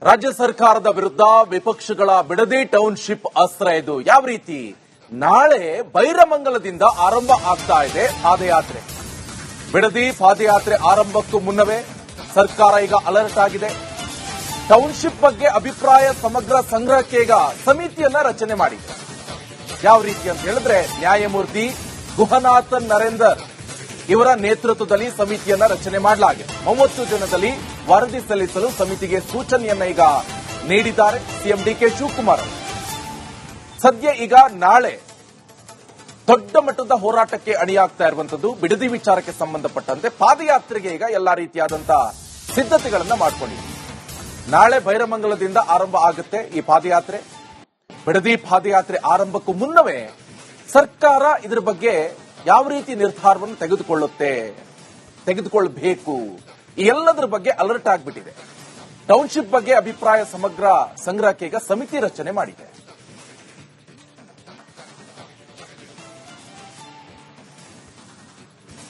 ರಾಜ್ಯ ಸರ್ಕಾರದ ವಿರುದ್ಧ ವಿಪಕ್ಷಗಳ ಬಿಡದಿ ಟೌನ್ಶಿಪ್ ಅಸ್ತ್ರ ಇದು. ಯಾವ ರೀತಿ? ನಾಳೆ ಬೈರಮಂಗಲದಿಂದ ಆರಂಭ ಆಗ್ತಾ ಇದೆ ಪಾದಯಾತ್ರೆ. ಬಿಡದಿ ಪಾದಯಾತ್ರೆ ಆರಂಭಕ್ಕೂ ಮುನ್ನವೇ ಸರ್ಕಾರ ಈಗ ಅಲರ್ಟ್ ಆಗಿದೆ. ಟೌನ್ಶಿಪ್ ಬಗ್ಗೆ ಅಭಿಪ್ರಾಯ ಸಮಗ್ರ ಸಂಗ್ರಹಕ್ಕೆ ಈಗ ಸಮಿತಿಯನ್ನ ರಚನೆ ಮಾಡಿದೆ. ಯಾವ ರೀತಿ ಅಂತ ಹೇಳಿದ್ರೆ, ನ್ಯಾಯಮೂರ್ತಿ ಗುಹನಾಥನ್ ನರೇಂದರ್ ಇವರ ನೇತೃತ್ವದಲ್ಲಿ ಸಮಿತಿಯನ್ನ ರಚನೆ ಮಾಡಲಾಗಿದೆ. 30 ಜನದಲ್ಲಿ ವರದಿ ಸಲ್ಲಿಸಲು ಸಮಿತಿಗೆ ಸೂಚನೆಯನ್ನ ಈಗ ನೀಡಿದ್ದಾರೆ ಸಿಎಂ ಡಿಕೆ ಶಿವಕುಮಾರ್. ಸದ್ಯ ಈಗ ನಾಳೆ ದೊಡ್ಡ ಮಟ್ಟದ ಹೋರಾಟಕ್ಕೆ ಅಣಿಯಾಗ್ತಾ ಇರುವಂತದ್ದು ಬಿಡದಿ ವಿಚಾರಕ್ಕೆ ಸಂಬಂಧಪಟ್ಟಂತೆ ಪಾದಯಾತ್ರೆಗೆ ಈಗ ಎಲ್ಲಾ ರೀತಿಯಾದಂತಹ ಸಿದ್ಧತೆಗಳನ್ನ ಮಾಡಿಕೊಂಡಿದೆ. ನಾಳೆ ಬೈರಮಂಗಲದಿಂದ ಆರಂಭ ಆಗುತ್ತೆ ಈ ಪಾದಯಾತ್ರೆ. ಬಿಡದಿ ಪಾದಯಾತ್ರೆ ಆರಂಭಕ್ಕೂ ಮುನ್ನವೇ ಸರ್ಕಾರ ಇದರ ಬಗ್ಗೆ ಯಾವ ರೀತಿ ನಿರ್ಧಾರವನ್ನು ತೆಗೆದುಕೊಳ್ಳಬೇಕು ಈ ಎಲ್ಲದರ ಬಗ್ಗೆ ಅಲರ್ಟ್ ಆಗಿಬಿಟ್ಟಿದೆ. ಟೌನ್ಶಿಪ್ ಬಗ್ಗೆ ಅಭಿಪ್ರಾಯ ಸಮಗ್ರ ಸಂಗ್ರಹಕ್ಕೆ ಈಗ ಸಮಿತಿ ರಚನೆ ಮಾಡಿದೆ.